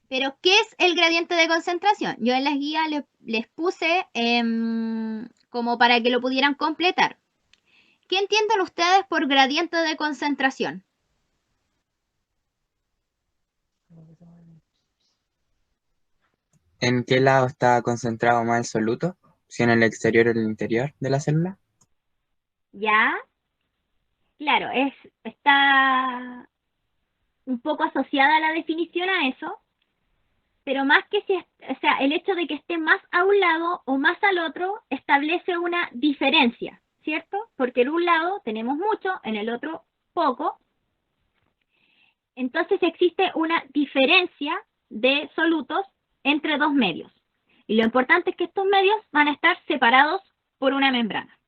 Pero, ¿qué es el gradiente de concentración? Yo en las guías les puse como para que lo pudieran completar. ¿Qué entienden ustedes por gradiente de concentración? ¿En qué lado está concentrado más el soluto? ¿Si en el exterior o en el interior de la célula? ¿Ya? Claro, está un poco asociada a la definición a eso, pero más que si, o sea, el hecho de que esté más a un lado o más al otro establece una diferencia, ¿cierto? Porque en un lado tenemos mucho, en el otro poco, entonces existe una diferencia de solutos entre dos medios. Y lo importante es que estos medios van a estar separados por una membrana.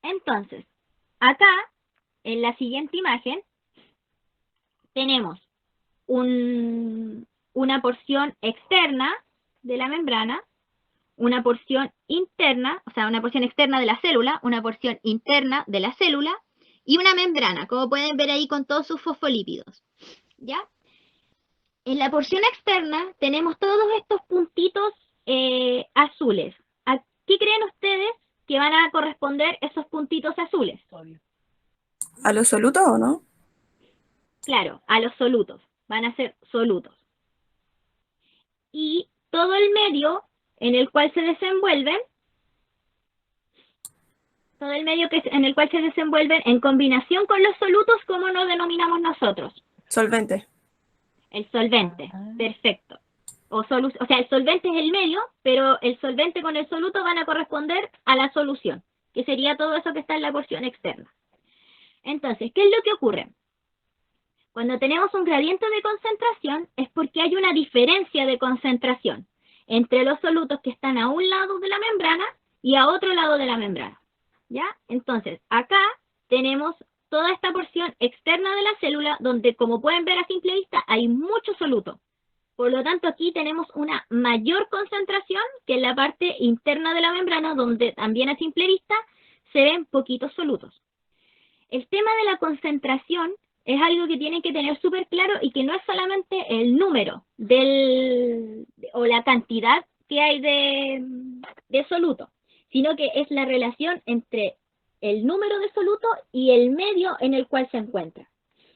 Entonces, acá, en la siguiente imagen, tenemos una porción externa de la membrana, una porción interna, o sea, una porción externa de la célula, una porción interna de la célula y una membrana, como pueden ver ahí con todos sus fosfolípidos. ¿Ya? En la porción externa tenemos todos estos puntitos azules. ¿A qué creen ustedes que van a corresponder esos puntitos azules? ¿A los solutos o no? Claro, a los solutos. Van a ser solutos. Y todo el medio en el cual se desenvuelven, todo el medio en el cual se desenvuelven en combinación con los solutos, ¿cómo lo denominamos nosotros? Solvente. El solvente. Perfecto. O sea, el solvente es el medio, pero el solvente con el soluto van a corresponder a la solución, que sería todo eso que está en la porción externa. Entonces, ¿qué es lo que ocurre? Cuando tenemos un gradiente de concentración es porque hay una diferencia de concentración entre los solutos que están a un lado de la membrana y a otro lado de la membrana. ¿Ya? Entonces, acá tenemos toda esta porción externa de la célula donde, como pueden ver a simple vista, hay mucho soluto. Por lo tanto, aquí tenemos una mayor concentración que en la parte interna de la membrana, donde también a simple vista se ven poquitos solutos. El tema de la concentración es algo que tienen que tener súper claro y que no es solamente el número o la cantidad que hay de soluto, sino que es la relación entre el número de soluto y el medio en el cual se encuentra.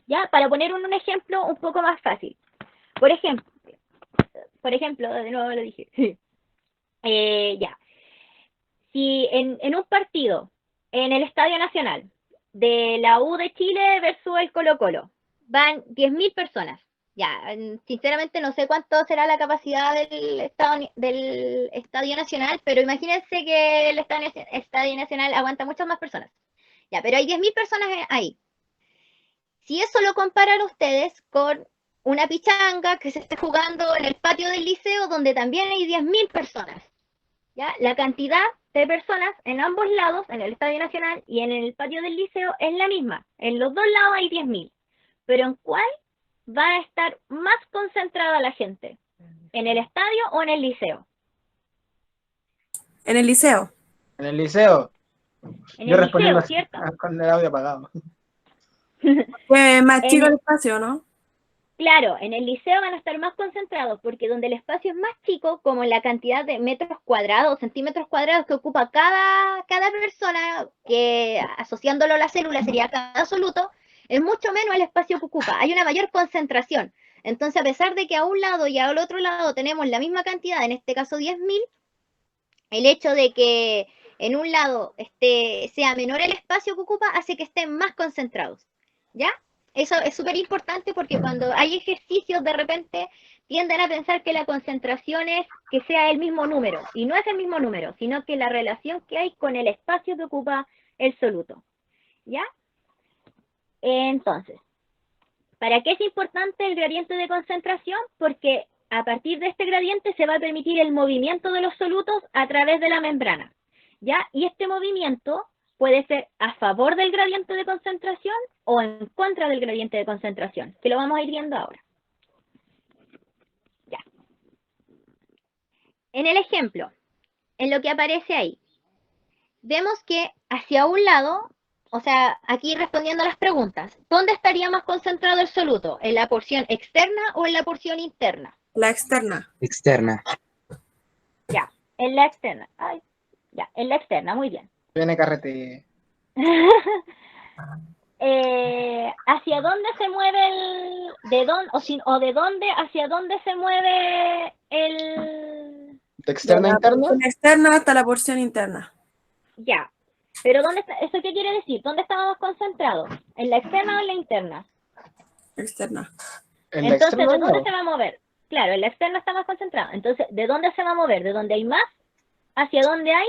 ¿Ya? Para poner un ejemplo un poco más fácil. Por ejemplo, de nuevo lo dije. Ya. Si en un partido, en el Estadio Nacional, de la U de Chile versus el Colo-Colo, van 10.000 personas. Ya, sinceramente no sé cuánto será la capacidad del Estadio Nacional, pero imagínense que el Estadio Nacional aguanta muchas más personas. Ya, pero hay 10.000 personas ahí. Si eso lo comparan ustedes con una pichanga que se esté jugando en el patio del liceo donde también hay 10.000 personas. ¿Ya? La cantidad de personas en ambos lados, en el Estadio Nacional y en el patio del liceo, es la misma. En los dos lados hay 10.000. Pero ¿en cuál va a estar más concentrada la gente? ¿En el estadio o en el liceo? En el liceo. En el liceo, En yo el respondiendo liceo, así, ¿cierto? con el audio apagado. Más En chico el, el espacio, ¿no? Claro, en el liceo van a estar más concentrados porque donde el espacio es más chico, como la cantidad de metros cuadrados, centímetros cuadrados que ocupa cada persona, que asociándolo a la célula sería cada absoluto, es mucho menos el espacio que ocupa. Hay una mayor concentración. Entonces, a pesar de que a un lado y al otro lado tenemos la misma cantidad, en este caso 10.000, el hecho de que en un lado sea menor el espacio que ocupa hace que estén más concentrados. ¿Ya? Eso es súper importante porque cuando hay ejercicios de repente tienden a pensar que la concentración es que sea el mismo número. Y no es el mismo número, sino que la relación que hay con el espacio que ocupa el soluto. ¿Ya? Entonces, ¿para qué es importante el gradiente de concentración? Porque a partir de este gradiente se va a permitir el movimiento de los solutos a través de la membrana. ¿Ya? Y este movimiento puede ser a favor del gradiente de concentración o en contra del gradiente de concentración, que lo vamos a ir viendo ahora. Ya. En el ejemplo, en lo que aparece ahí, vemos que hacia un lado o sea, aquí respondiendo a las preguntas, ¿dónde estaría más concentrado el soluto? ¿En la porción externa o en la porción interna? La externa. Externa. Ya, en la externa. Ay, ya, en la externa, muy bien. Viene carrete. ¿Hacia dónde se mueve el... de dónde hacia dónde se mueve el... ¿De externa a De la interna? porción externa hasta la porción interna. Ya, pero ¿dónde está? ¿Eso qué quiere decir? ¿Dónde estábamos concentrados? ¿En la externa o en la interna? Externa. ¿En la Entonces, externa ¿de dónde no? se va a mover? Claro, en la externa está más concentrado. Entonces, ¿de dónde se va a mover? ¿De dónde hay más? ¿Hacia dónde hay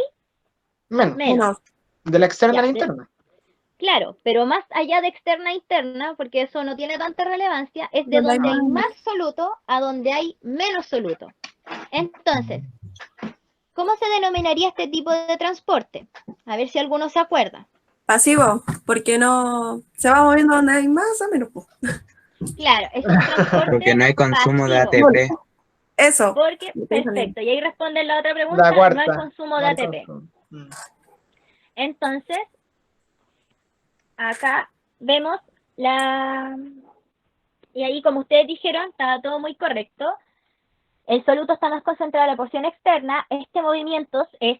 Menos. menos? Menos. ¿De la externa a la Ya, interna? Claro, pero más allá de externa e interna, porque eso no tiene tanta relevancia, es de Donde hay donde hay más. más soluto a donde hay menos soluto. Entonces, ¿cómo se denominaría este tipo de transporte? A ver si alguno se acuerda. Pasivo, porque no se va moviendo donde hay más o menos. Po. Claro, es un transporte Porque no hay consumo de pasivo. ATP. Eso. Porque, perfecto, y ahí responde la otra pregunta, La no cuarta. hay consumo de No hay ATP. consumo. Mm. Entonces, acá vemos la... Y ahí, como ustedes dijeron, estaba todo muy correcto. El soluto está más concentrado en la porción externa. Este movimiento es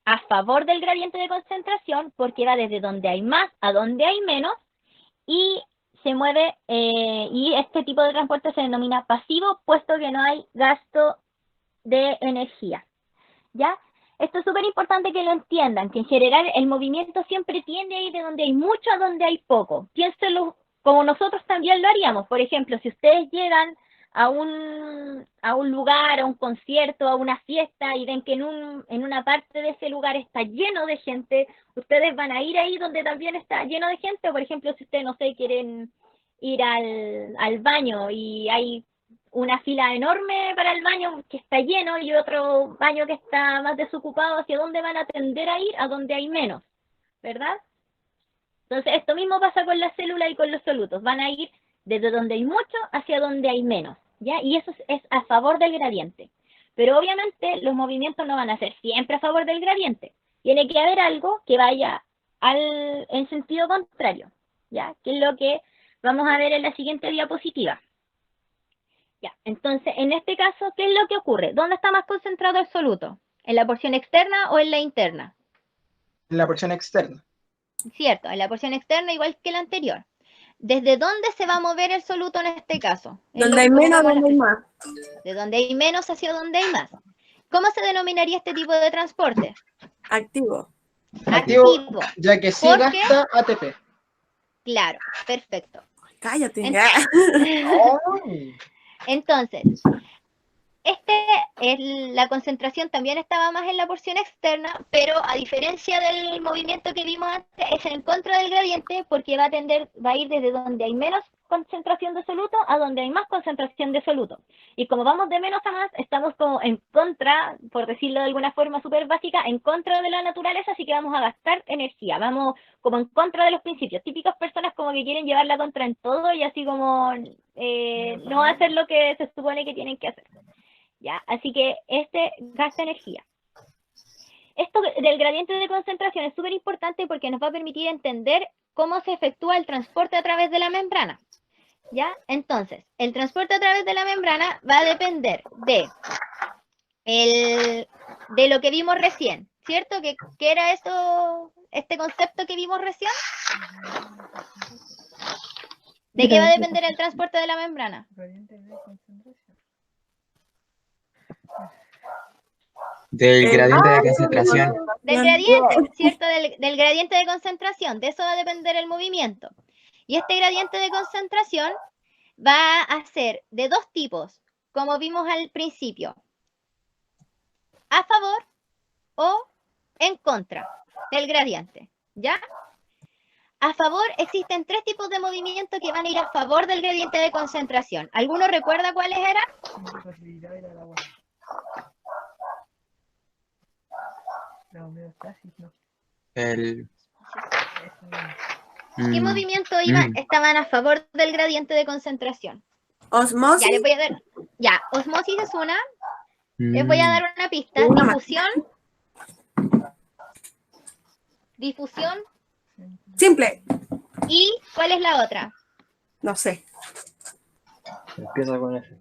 a favor del gradiente de concentración porque va desde donde hay más a donde hay menos y se mueve, y este tipo de transporte se denomina pasivo, puesto que no hay gasto de energía. ¿Ya? Esto es súper importante que lo entiendan, que en general el movimiento siempre tiende a ir de donde hay mucho a donde hay poco. Piénsenlo como nosotros también lo haríamos. Por ejemplo, si ustedes llegan a un lugar, a un concierto, a una fiesta y ven que en una parte de ese lugar está lleno de gente, ustedes van a ir ahí donde también está lleno de gente. Por ejemplo, si ustedes, no sé, quieren ir al baño y hay una fila enorme para el baño que está lleno y otro baño que está más desocupado, ¿hacia dónde van a tender a ir? A donde hay menos, ¿verdad? Entonces, esto mismo pasa con la célula y con los solutos. Van a ir desde donde hay mucho hacia donde hay menos, ¿ya? Y eso es a favor del gradiente. Pero obviamente los movimientos no van a ser siempre a favor del gradiente. Tiene que haber algo que vaya en sentido contrario, ¿ya? Que es lo que vamos a ver en la siguiente diapositiva. Ya, entonces, en este caso, ¿qué es lo que ocurre? ¿Dónde está más concentrado el soluto? ¿En la porción externa o en la interna? En la porción externa. Cierto, en la porción externa igual que la anterior. ¿Desde dónde se va a mover el soluto en este caso? Donde hay menos, donde hay más. De donde hay menos hacia donde hay más. ¿Cómo se denominaría este tipo de transporte? Activo. Activo, ya que sí ¿Por gasta ATP. Claro, perfecto. Cállate. Ay. Entonces, la concentración también estaba más en la porción externa, pero a diferencia del movimiento que vimos antes, es en contra del gradiente porque va a ir desde donde hay menos concentración de soluto a donde hay más concentración de soluto. Y como vamos de menos a más, estamos como en contra, por decirlo de alguna forma súper básica, en contra de la naturaleza, así que vamos a gastar energía, vamos como en contra de los principios. Típicas personas como que quieren llevar la contra en todo y así como no hacer lo que se supone que tienen que hacer. ¿Ya? Así que gasta energía. Esto del gradiente de concentración es súper importante porque nos va a permitir entender cómo se efectúa el transporte a través de la membrana. ¿Ya? Entonces, el transporte a través de la membrana va a depender de lo que vimos recién, ¿cierto? ¿Qué era este concepto que vimos recién? ¿De qué va a depender el transporte de la membrana? Del gradiente de concentración. Del gradiente, ¿cierto? Del gradiente de concentración, de eso va a depender el movimiento. Y este gradiente de concentración va a ser de dos tipos, como vimos al principio. A favor o en contra del gradiente, ¿ya? A favor existen tres tipos de movimiento que van a ir a favor del gradiente de concentración. ¿Alguno recuerda cuáles eran? ¿Qué movimiento estaban a favor del gradiente de concentración? Osmosis. Ya, les voy a dar. Ya, osmosis es una. Les voy a dar una pista. Difusión. Simple. ¿Y cuál es la otra? No sé. Empieza con F.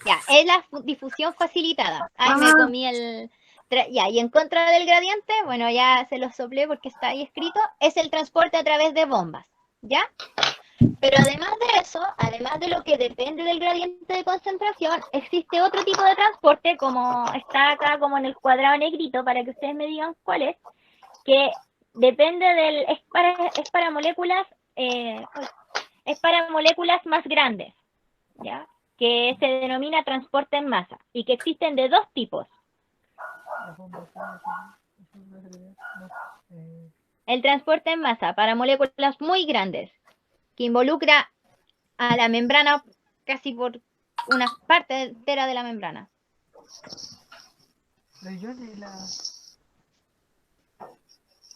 Ya, es la difusión facilitada. Ay, me comí el... Ya, y en contra del gradiente, bueno, ya se lo soplé porque está ahí escrito, es el transporte a través de bombas, ¿ya? Pero además de eso, además de lo que depende del gradiente de concentración, existe otro tipo de transporte, como está acá como en el cuadrado negrito, para que ustedes me digan cuál es, que depende del... es para moléculas más grandes, ¿ya? Que se denomina transporte en masa y que existen de dos tipos. El transporte en masa para moléculas muy grandes, que involucra a la membrana casi por una parte entera de la membrana.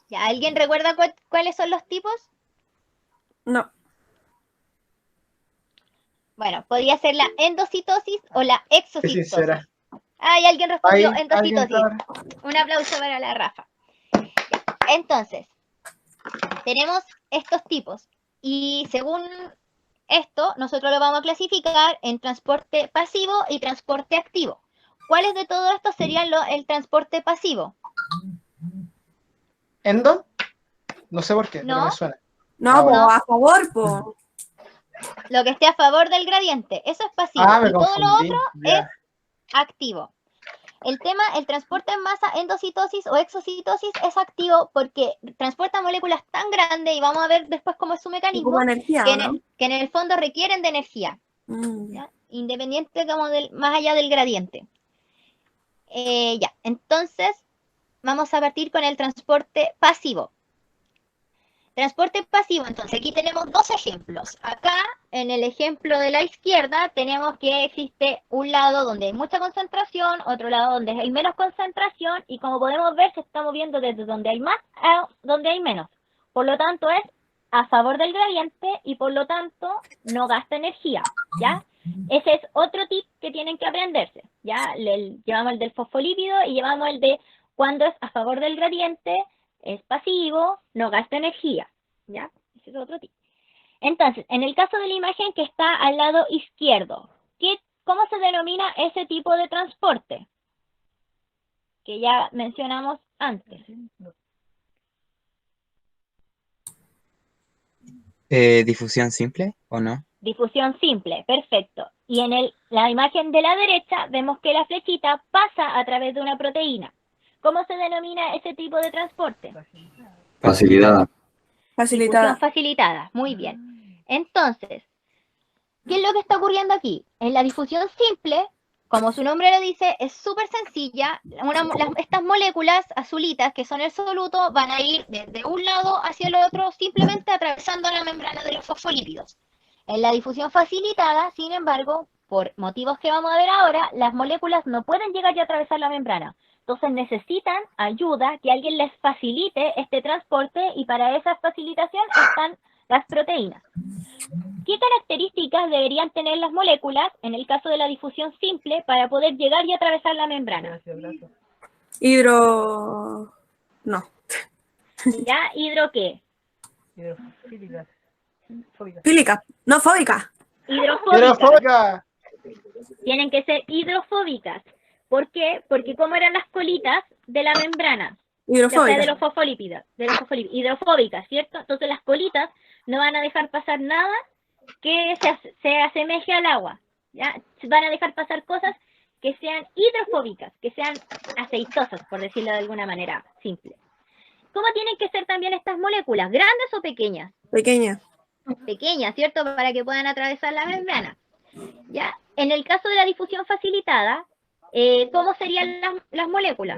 ¿Ya? ¿Alguien recuerda cuáles son los tipos? No. Bueno, podría ser la endocitosis o la Qué exocitosis. sincera. Ay, alguien respondió Ahí, endocitosis. alguien Un aplauso para la Rafa. Entonces, tenemos estos tipos. Y según esto, nosotros lo vamos a clasificar en transporte pasivo y transporte activo. ¿Cuáles de todo esto serían el transporte pasivo? ¿Endo? No sé por qué, pero No. me suena. No, po, No. a favor, po. Lo que esté a favor del gradiente. Eso es pasivo. Ah, me Y todo lo confundí. otro Ya. es activo. El transporte en masa, endocitosis o exocitosis es activo porque transporta moléculas tan grandes, y vamos a ver después cómo es su mecanismo, Ocupa energía, que ¿no? en el fondo requieren de energía, ¿ya? Independiente como más allá del gradiente. Ya, entonces vamos a partir con el transporte pasivo. Transporte pasivo, entonces aquí tenemos dos ejemplos. Acá, en el ejemplo de la izquierda, tenemos que existe un lado donde hay mucha concentración, otro lado donde hay menos concentración, y como podemos ver, se está moviendo desde donde hay más a donde hay menos. Por lo tanto, es a favor del gradiente y por lo tanto no gasta energía, ¿ya? Ese es otro tip que tienen que aprenderse, ¿ya? Llevamos el del fosfolípido y llevamos el de cuando es a favor del gradiente, es pasivo, no gasta energía, ¿ya? Ese es otro tip. Entonces, en el caso de la imagen que está al lado izquierdo, ¿cómo se denomina ese tipo de transporte? Que ya mencionamos antes. ¿Difusión simple o no? Difusión simple, perfecto. Y en la imagen de la derecha vemos que la flechita pasa a través de una proteína. ¿Cómo se denomina ese tipo de transporte? Facilitada. Facilitada. Difusión facilitada, muy bien. Entonces, ¿qué es lo que está ocurriendo aquí? En la difusión simple, como su nombre lo dice, es súper sencilla. Estas moléculas azulitas, que son el soluto, van a ir desde un lado hacia el otro, simplemente atravesando la membrana de los fosfolípidos. En la difusión facilitada, sin embargo, por motivos que vamos a ver ahora, las moléculas no pueden llegar y atravesar la membrana. Entonces necesitan ayuda, que alguien les facilite este transporte, y para esa facilitación están las proteínas. ¿Qué características deberían tener las moléculas, en el caso de la difusión simple, para poder llegar y atravesar la membrana? No. ¿Ya? ¿Hidro qué? Fílica. No, fóbica. Hidrofóbicas. Hidrofóbica. Tienen que ser hidrofóbicas. ¿Por qué? Porque como eran las colitas de la membrana, ya sea de Hidrofóbica. los fosfolípidos, hidrofóbicas, ¿cierto? Entonces las colitas no van a dejar pasar nada que se asemeje al agua, ¿ya? Van a dejar pasar cosas que sean hidrofóbicas, que sean aceitosas, por decirlo de alguna manera simple. ¿Cómo tienen que ser también estas moléculas? ¿Grandes o pequeñas? Pequeña. Pequeñas, ¿cierto? Para que puedan atravesar la membrana. ¿Ya? En el caso de la difusión facilitada, ¿cómo serían las moléculas?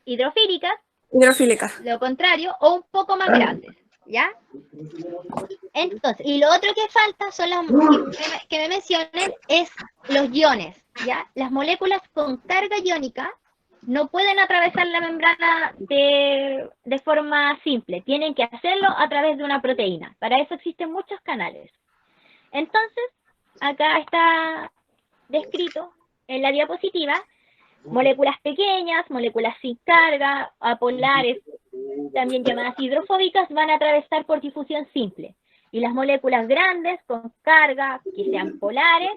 Hidrofílicas, Hidrofílica. lo contrario, o un poco más grandes, ¿ya? Entonces, y lo otro que falta son que me mencionen es los iones, ¿ya? Las moléculas con carga iónica no pueden atravesar la membrana de forma simple, tienen que hacerlo a través de una proteína. Para eso existen muchos canales. Entonces, acá está descrito en la diapositiva Moléculas pequeñas, moléculas sin carga, apolares, también llamadas hidrofóbicas, van a atravesar por difusión simple. Y las moléculas grandes, con carga, que sean polares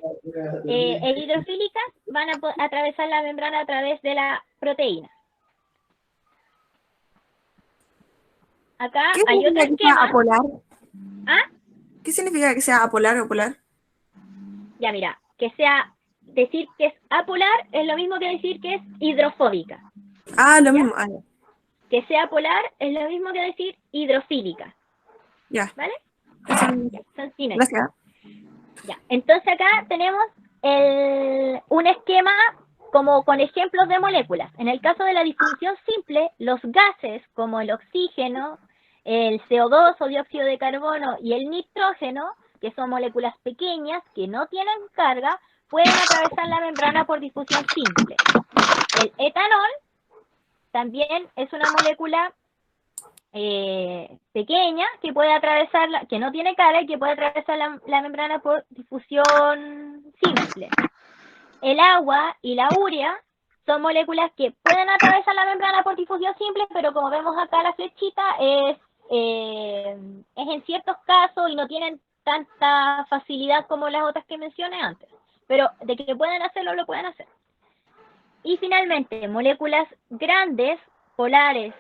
e hidrofílicas, van a atravesar la membrana a través de la proteína. Acá ¿Qué hay otro significa que sea esquema. apolar? ¿Ah? ¿Qué significa que sea apolar o polar? Ya, mira, que sea, decir que es apolar es lo mismo que decir que es hidrofóbica. Ah, lo ¿Ya? mismo. Ah, Que sea polar es lo mismo que decir hidrofílica. ya. ¿Vale? Eso- Ya, son sinónimos. Gracias. Ya, entonces acá tenemos un esquema como con ejemplos de moléculas. En el caso de la difusión simple, los gases como el oxígeno, el CO2 o dióxido de carbono y el nitrógeno, que son moléculas pequeñas que no tienen carga, pueden atravesar la membrana por difusión simple. El etanol también es una molécula pequeña que puede atravesar, que no tiene carga y que puede atravesar la membrana por difusión simple. El agua y la urea son moléculas que pueden atravesar la membrana por difusión simple, pero como vemos acá la flechita, es en ciertos casos y no tienen tanta facilidad como las otras que mencioné antes. Pero de que pueden hacerlo, lo pueden hacer. Y finalmente, moléculas grandes, polares,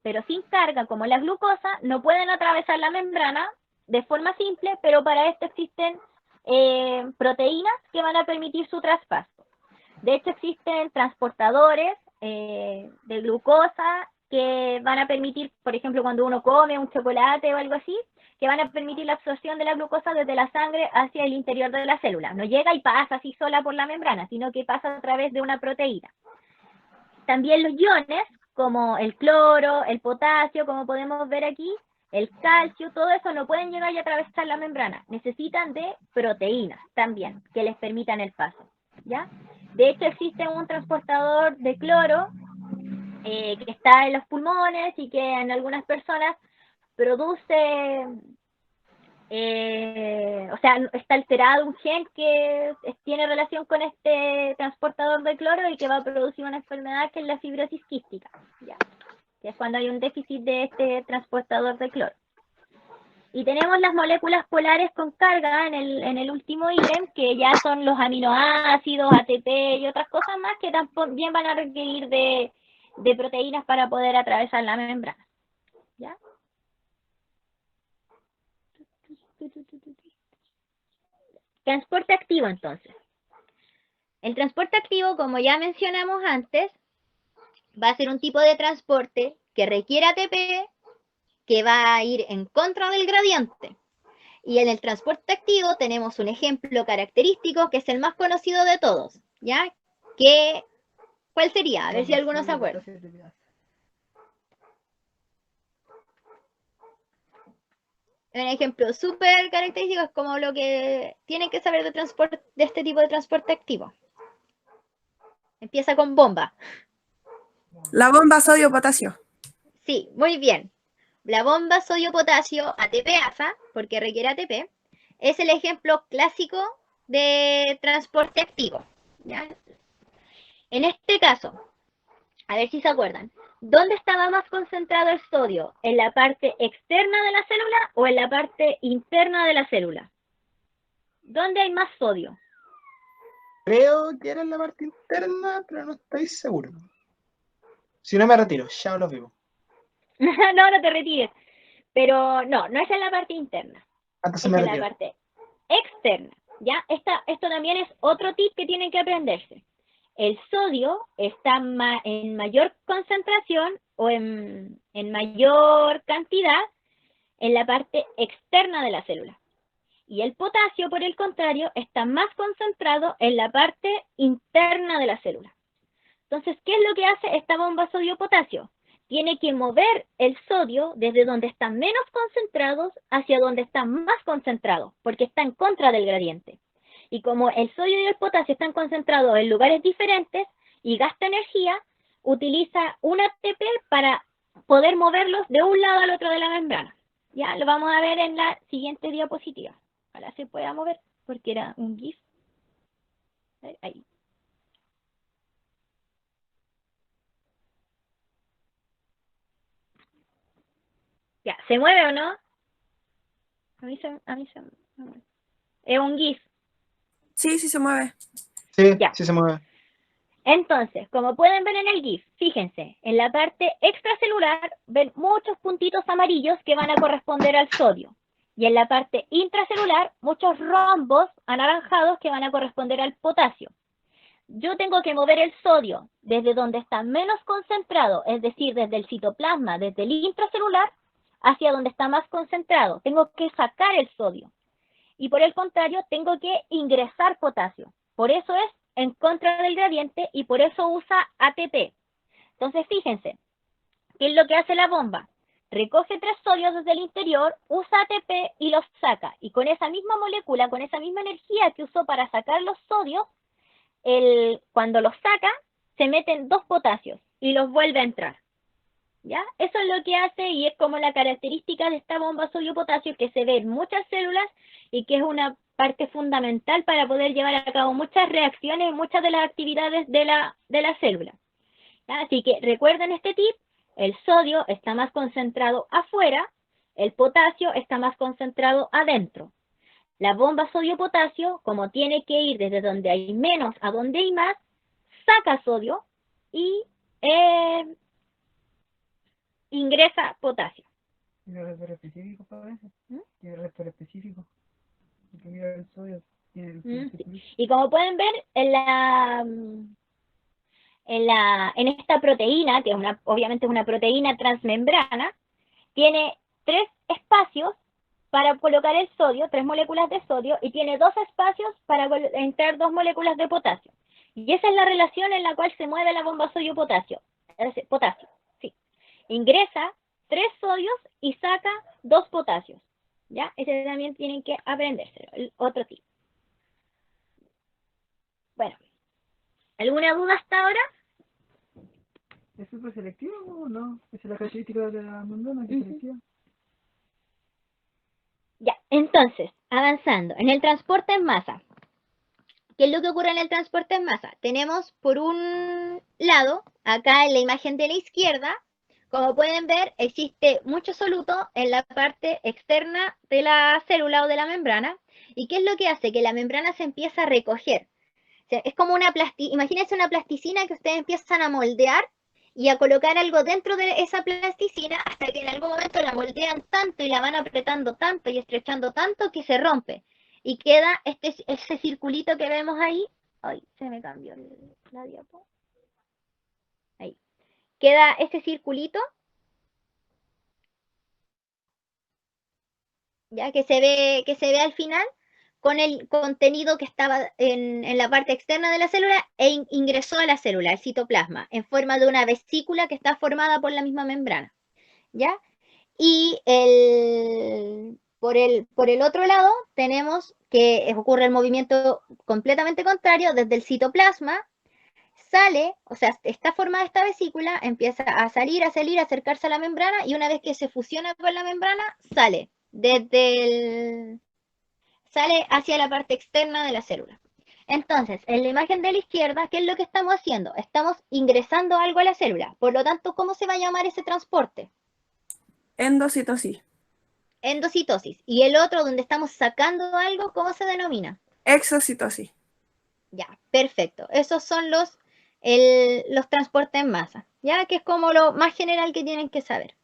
pero sin carga, como la glucosa, no pueden atravesar la membrana de forma simple, pero para esto existen proteínas que van a permitir su traspaso. De hecho, existen transportadores de glucosa que van a permitir, por ejemplo, cuando uno come un chocolate o algo así, que van a permitir la absorción de la glucosa desde la sangre hacia el interior de la célula. No llega y pasa así sola por la membrana, sino que pasa a través de una proteína. También los iones, como el cloro, el potasio, como podemos ver aquí, el calcio, todo eso no pueden llegar y atravesar la membrana. Necesitan de proteínas también, que les permitan el paso, ¿ya? De hecho, existe un transportador de cloro que está en los pulmones y que en algunas personas produce, o sea, está alterado un gen que tiene relación con este transportador de cloro y que va a producir una enfermedad que es la fibrosis quística, ¿ya? Que es cuando hay un déficit de este transportador de cloro. Y tenemos las moléculas polares con carga en el último ítem, que ya son los aminoácidos, ATP y otras cosas más que también van a requerir de proteínas para poder atravesar la membrana, ¿ya? Transporte activo, entonces. El transporte activo, como ya mencionamos antes, va a ser un tipo de transporte que requiere ATP, que va a ir en contra del gradiente. Y en el transporte activo tenemos un ejemplo característico que es el más conocido de todos, ¿ya? ¿Cuál sería? A ver si alguno se acuerda. Un ejemplo súper característico es como lo que tienen que saber de este tipo de transporte activo. Empieza con bomba. La bomba sodio-potasio. Sí, muy bien. La bomba sodio-potasio ATPasa, porque requiere ATP, es el ejemplo clásico de transporte activo, ¿ya? En este caso, a ver si se acuerdan, ¿dónde estaba más concentrado el sodio? ¿En la parte externa de la célula o en la parte interna de la célula? ¿Dónde hay más sodio? Creo que era en la parte interna, pero no estoy seguro. Si no me retiro, ya los vivo. No, no te retires. Pero no es en la parte interna, Antes es me en la retiro. parte externa, ¿ya? Esto también es otro tip que tienen que aprenderse. El sodio está en mayor concentración o en mayor cantidad en la parte externa de la célula. Y el potasio, por el contrario, está más concentrado en la parte interna de la célula. Entonces, ¿qué es lo que hace esta bomba sodio-potasio? Tiene que mover el sodio desde donde están menos concentrados hacia donde están más concentrados, porque está en contra del gradiente. Y como el sodio y el potasio están concentrados en lugares diferentes y gasta energía, utiliza un ATP para poder moverlos de un lado al otro de la membrana. Ya lo vamos a ver en la siguiente diapositiva. Ojalá se pueda mover, porque era un GIF. Ahí. Ya, ¿se mueve o no? A mí se mueve. Es un GIF. Sí, sí se mueve. Sí, Ya. sí se mueve. Entonces, como pueden ver en el GIF, fíjense, en la parte extracelular ven muchos puntitos amarillos que van a corresponder al sodio. Y en la parte intracelular, muchos rombos anaranjados que van a corresponder al potasio. Yo tengo que mover el sodio desde donde está menos concentrado, es decir, desde el citoplasma, desde el intracelular, hacia donde está más concentrado. Tengo que sacar el sodio. Y por el contrario, tengo que ingresar potasio. Por eso es en contra del gradiente y por eso usa ATP. Entonces, fíjense, ¿qué es lo que hace la bomba? Recoge 3 sodios desde el interior, usa ATP y los saca. Y con esa misma molécula, con esa misma energía que usó para sacar los sodios, cuando los saca, se meten 2 potasios y los vuelve a entrar. ¿Ya? Eso es lo que hace y es como la característica de esta bomba sodio-potasio que se ve en muchas células y que es una parte fundamental para poder llevar a cabo muchas reacciones, muchas de las actividades de la célula. ¿Ya? Así que recuerden este tip, el sodio está más concentrado afuera, el potasio está más concentrado adentro. La bomba sodio-potasio, como tiene que ir desde donde hay menos a donde hay más, saca sodio y ingresa potasio. ¿Tiene receptor específico para eso? ¿Mm? ¿Tiene receptor específico? Porque mira el sodio, tiene el Sí. Y como pueden ver, en esta proteína, que es obviamente es una proteína transmembrana, tiene 3 espacios para colocar el sodio, 3 moléculas de sodio, y tiene 2 espacios para entrar 2 moléculas de potasio. Y esa es la relación en la cual se mueve la bomba sodio-potasio. Potasio, sí. Ingresa 3 sodios y saca 2 potasios. ¿Ya? Ese también tienen que aprendérselo. El otro tipo. Bueno. ¿Alguna duda hasta ahora? ¿Es súper selectivo o no? ¿Es la característica de la membrana que es selectiva? Ya, entonces, avanzando. En el transporte en masa. ¿Qué es lo que ocurre en el transporte en masa? Tenemos por un lado, acá en la imagen de la izquierda, como pueden ver, existe mucho soluto en la parte externa de la célula o de la membrana. ¿Y qué es lo que hace? Que la membrana se empieza a recoger. O sea, es como imagínense una plasticina que ustedes empiezan a moldear y a colocar algo dentro de esa plasticina hasta que en algún momento la moldean tanto y la van apretando tanto y estrechando tanto que se rompe. Y queda ese circulito que vemos ahí. Ay, se me cambió la diapo. Ahí. Queda ese circulito. Ya que se ve al final con el contenido que estaba en la parte externa de la célula e ingresó a la célula, el citoplasma, en forma de una vesícula que está formada por la misma membrana. ¿Ya? Y por el otro lado tenemos que ocurre el movimiento completamente contrario, desde el citoplasma sale, o sea, está formada esta vesícula, empieza a salir, acercarse a la membrana y una vez que se fusiona con la membrana, sale sale hacia la parte externa de la célula. Entonces, en la imagen de la izquierda, ¿qué es lo que estamos haciendo? Estamos ingresando algo a la célula. Por lo tanto, ¿cómo se va a llamar ese transporte? Endocitosis. Endocitosis. Y el otro, donde estamos sacando algo, ¿cómo se denomina? Exocitosis. Ya, perfecto. Esos son los transportes en masa, ya que es como lo más general que tienen que saber.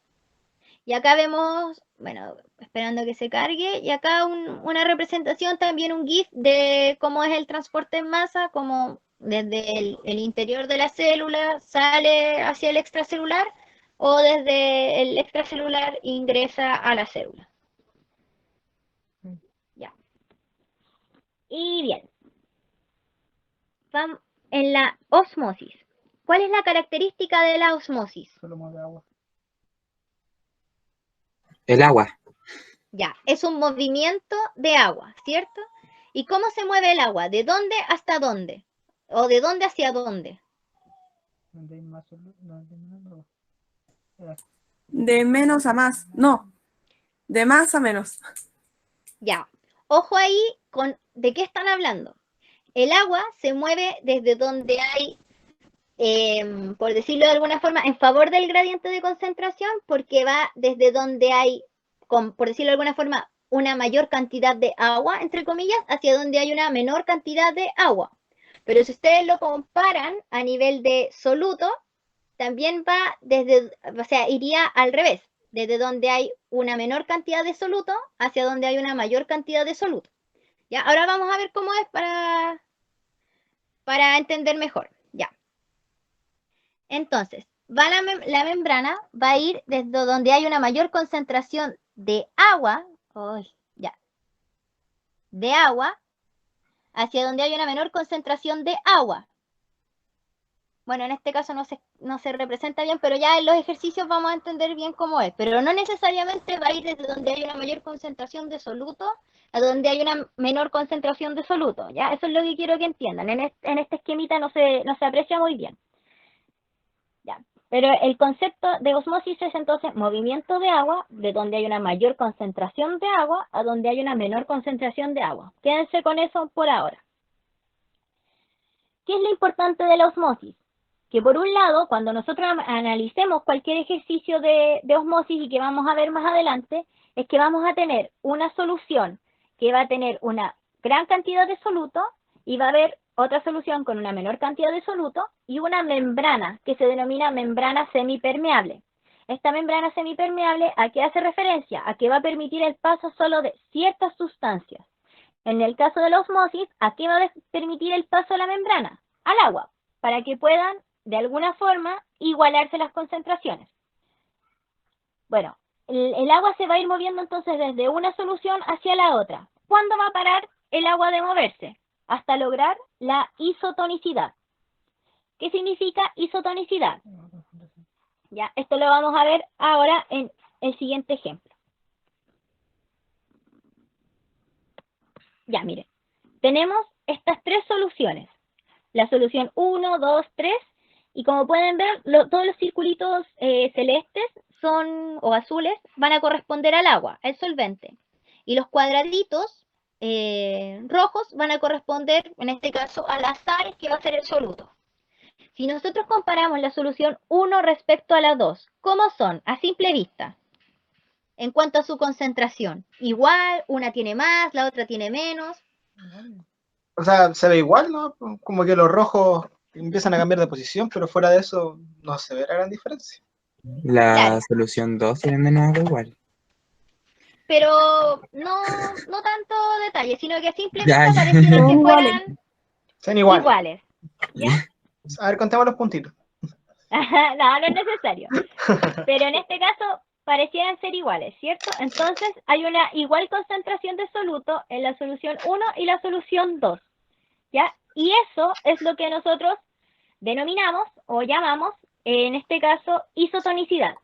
Y acá vemos, bueno, esperando que se cargue, y acá una representación, también un GIF de cómo es el transporte en masa, como desde el interior de la célula sale hacia el extracelular o desde el extracelular ingresa a la célula. Ya. Y bien. Vamos en la osmosis. ¿Cuál es la característica de la osmosis? Solo mueve agua. El agua. Ya, es un movimiento de agua, ¿cierto? ¿Y cómo se mueve el agua? ¿De dónde hasta dónde? ¿O de dónde hacia dónde? Donde hay más solo, donde hay menos agua. De menos a más. No. De más a menos. Ya. Ojo ahí ¿de qué están hablando? El agua se mueve desde donde hay por decirlo de alguna forma, en favor del gradiente de concentración, porque va desde donde hay, por decirlo de alguna forma, una mayor cantidad de agua, entre comillas, hacia donde hay una menor cantidad de agua. Pero si ustedes lo comparan a nivel de soluto, también va desde, o sea, iría al revés, desde donde hay una menor cantidad de soluto hacia donde hay una mayor cantidad de soluto. ¿Ya? Ahora vamos a ver cómo es para entender mejor. Ya. Entonces, la membrana va a ir desde donde hay una mayor concentración de agua, de agua, hacia donde hay una menor concentración de agua. Bueno, en este caso no se representa bien, pero ya en los ejercicios vamos a entender bien cómo es. Pero no necesariamente va a ir desde donde hay una mayor concentración de soluto a donde hay una menor concentración de soluto. ¿Ya? Eso es lo que quiero que entiendan. En este esquemita no se aprecia muy bien. ¿Ya? Pero el concepto de osmosis es entonces movimiento de agua de donde hay una mayor concentración de agua a donde hay una menor concentración de agua. Quédense con eso por ahora. ¿Qué es lo importante de la osmosis? Que por un lado, cuando nosotros analicemos cualquier ejercicio de osmosis y que vamos a ver más adelante, es que vamos a tener una solución que va a tener una gran cantidad de soluto y va a haber otra solución con una menor cantidad de soluto y una membrana que se denomina membrana semipermeable. Esta membrana semipermeable, ¿a qué hace referencia? A que va a permitir el paso solo de ciertas sustancias. En el caso de la osmosis, ¿a qué va a permitir el paso de la membrana? Al agua, para que puedan de alguna forma igualarse las concentraciones. Bueno, el agua se va a ir moviendo entonces desde una solución hacia la otra. ¿Cuándo va a parar el agua de moverse? Hasta lograr la isotonicidad. ¿Qué significa isotonicidad? Ya, esto lo vamos a ver ahora en el siguiente ejemplo. Ya, miren, tenemos estas tres soluciones. La solución 1, 2, 3, y como pueden ver, todos los circulitos celestes o azules van a corresponder al agua, al solvente. Y los cuadraditos rojos van a corresponder, en este caso, a la sal, que va a ser el soluto. Si nosotros comparamos la solución 1 respecto a la 2, ¿cómo son? A simple vista. En cuanto a su concentración, igual, una tiene más, la otra tiene menos. O sea, se ve igual, ¿no? Como que los rojos empiezan a cambiar de posición, pero fuera de eso no se ve la gran diferencia. La Claro. solución 2 tiene menos agua igual. Pero no tanto detalle, sino que a simple Ya, vista ya. pareciera que Iguales. fueran Son iguales. iguales. ¿Ya? A ver, contemos los puntitos. No es necesario. Pero en este caso parecieran ser iguales, ¿cierto? Entonces hay una igual concentración de soluto en la solución 1 y la solución 2. ¿Ya? Y eso es lo que nosotros denominamos o llamamos, en este caso, isotonicidad.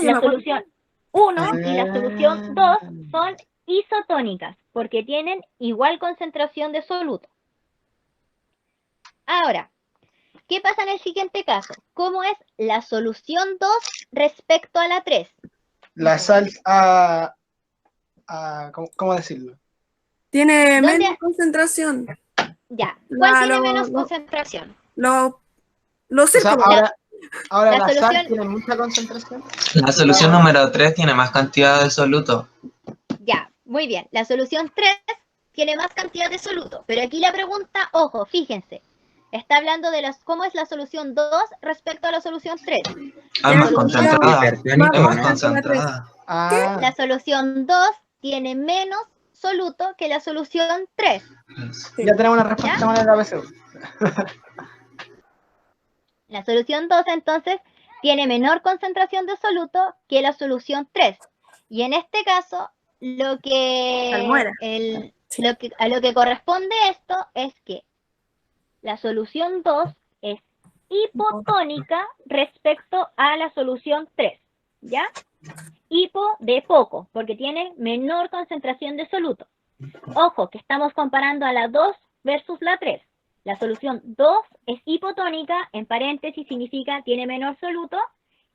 La solución 1 y la solución 2 son isotónicas porque tienen igual concentración de soluto. Ahora, ¿qué pasa en el siguiente caso? ¿Cómo es la solución 2 respecto a la 3? La sal ¿cómo decirlo? Tiene ¿Dónde? menos concentración. Ya, ¿cuál La- tiene lo- menos lo- concentración? Los O sea, círculos. ahora La la sal solución- tiene mucha concentración. La solución número 3 tiene más cantidad de soluto. Ya, muy bien. La solución 3 tiene más cantidad de soluto, pero aquí la pregunta, ojo, fíjense, está hablando de cómo es la solución 2 respecto a la solución 3. Ah, La más solución- concentrada. Hipertónico, Es más ¿no? concentrada. Ah, La solución 2 tiene menos soluto que la solución 3. ya tenemos una respuesta más de la PSU. La solución 2 entonces tiene menor concentración de soluto que la solución 3. Y en este caso, Salmuera. a lo que corresponde esto es que la solución 2 es hipotónica respecto a la solución 3. ¿Ya? Hipo de poco, porque tiene menor concentración de soluto. Ojo, que estamos comparando a la 2 versus la 3. La solución 2 es hipotónica, en paréntesis significa tiene menor soluto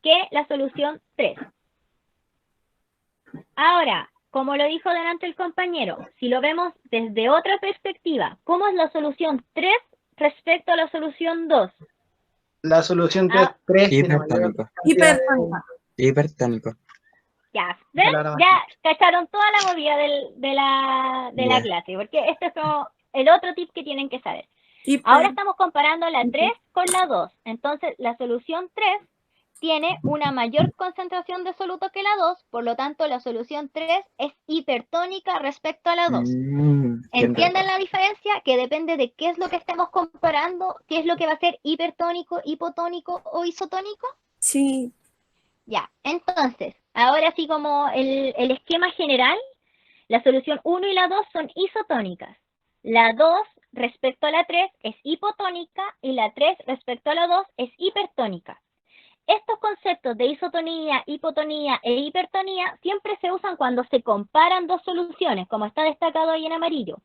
que la solución 3. Ahora, como lo dijo delante el compañero, si lo vemos desde otra perspectiva, ¿cómo es la solución 3 respecto a la solución 2? La solución 3 tiene mayor Hipertónico. cantidad Hipertónica. Hipertónico. Ya, ¿ven? Palabra Ya mágica. cacharon toda la movida de la Ya. clase, porque este es como el otro tip que tienen que saber. Hiper- Ahora estamos comparando la 3 con la 2. Entonces, la solución 3 tiene una mayor concentración de soluto que la 2, por lo tanto, la solución 3 es hipertónica respecto a la 2. Qué ¿Entienden enredado. la diferencia? Que depende de qué es lo que estemos comparando, qué es lo que va a ser hipertónico, hipotónico o isotónico. Sí. Ya, entonces, ahora sí como el esquema general, la solución 1 y la 2 son isotónicas. La 2 respecto a la 3 es hipotónica y la 3 respecto a la 2 es hipertónica. Estos conceptos de isotonía, hipotonía e hipertonía siempre se usan cuando se comparan dos soluciones, como está destacado ahí en amarillo.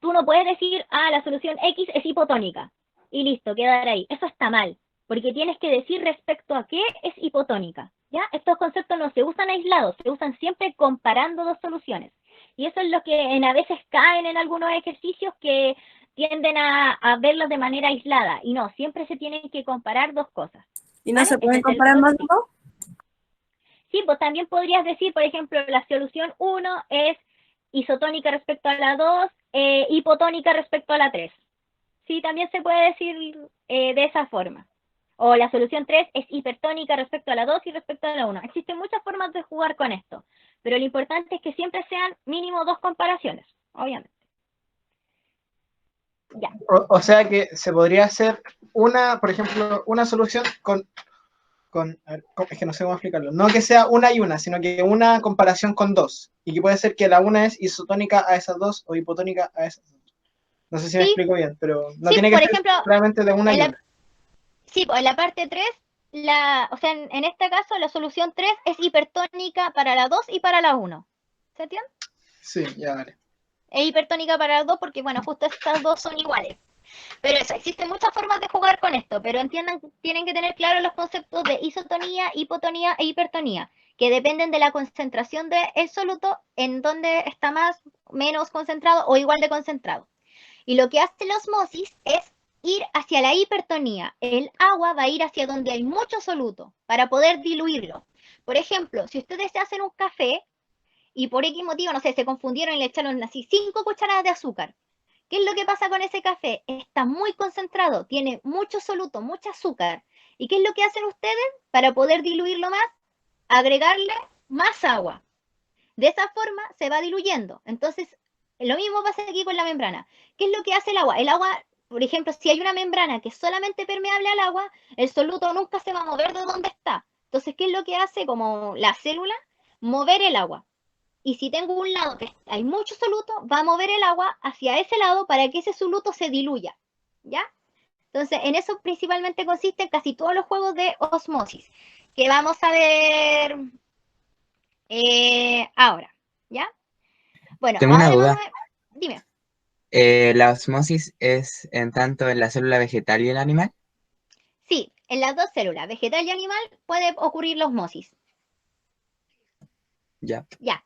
Tú no puedes decir, la solución X es hipotónica y listo, quedar ahí. Eso está mal, porque tienes que decir respecto a qué es hipotónica. ¿Ya? Estos conceptos no se usan aislados, se usan siempre comparando dos soluciones. Y eso es lo que a veces caen en algunos ejercicios que tienden a verlos de manera aislada. Y no, siempre se tienen que comparar dos cosas. ¿Y no ¿Vale? se pueden Ese es el comparar más de otro dos? Sí, pues también podrías decir, por ejemplo, la solución 1 es isotónica respecto a la 2, hipotónica respecto a la 3. Sí, también se puede decir de esa forma. O la solución 3 es hipertónica respecto a la 2 y respecto a la 1. Existen muchas formas de jugar con esto, pero lo importante es que siempre sean mínimo dos comparaciones, obviamente. Ya. O sea que se podría hacer una, por ejemplo, una solución a ver, es que no sé cómo explicarlo. No que sea una y una, sino que una comparación con dos. Y que puede ser que la una es isotónica a esas dos o hipotónica a esas dos. No sé si me Sí, explico bien, pero no sí, tiene que por ser ejemplo, realmente de una en y la, una. sí, pues en la parte 3, o sea, en este caso, la solución 3 es hipertónica para la 2 y para la 1. ¿Se entiende? Sí, ya vale. Es hipertónica para las dos porque, bueno, justo estas dos son iguales. Pero eso, existen muchas formas de jugar con esto, pero entiendan, tienen que tener claros los conceptos de isotonía, hipotonía e hipertonía, que dependen de la concentración del soluto, en donde está más, menos concentrado o igual de concentrado. Y lo que hace la osmosis es ir hacia la hipertonía. El agua va a ir hacia donde hay mucho soluto para poder diluirlo. Por ejemplo, si ustedes se hacen un café y por X motivo, no sé, se confundieron y le echaron así 5 cucharadas de azúcar. ¿Qué es lo que pasa con ese café? Está muy concentrado, tiene mucho soluto, mucho azúcar. ¿Y qué es lo que hacen ustedes para poder diluirlo más? Agregarle más agua. De esa forma se va diluyendo. Entonces, lo mismo pasa aquí con la membrana. ¿Qué es lo que hace el agua? El agua, por ejemplo, si hay una membrana que es solamente permeable al agua, el soluto nunca se va a mover de donde está. Entonces, ¿qué es lo que hace como la célula? Mover el agua. Y si tengo un lado que hay mucho soluto, va a mover el agua hacia ese lado para que ese soluto se diluya. ¿Ya? Entonces, en eso principalmente consisten casi todos los juegos de osmosis, que vamos a ver ahora. ¿Ya? Bueno, Tengo una ahora duda. dime. ¿La osmosis es en tanto en la célula vegetal y el animal? Sí, en las dos células, vegetal y animal, puede ocurrir la osmosis. Ya. Ya,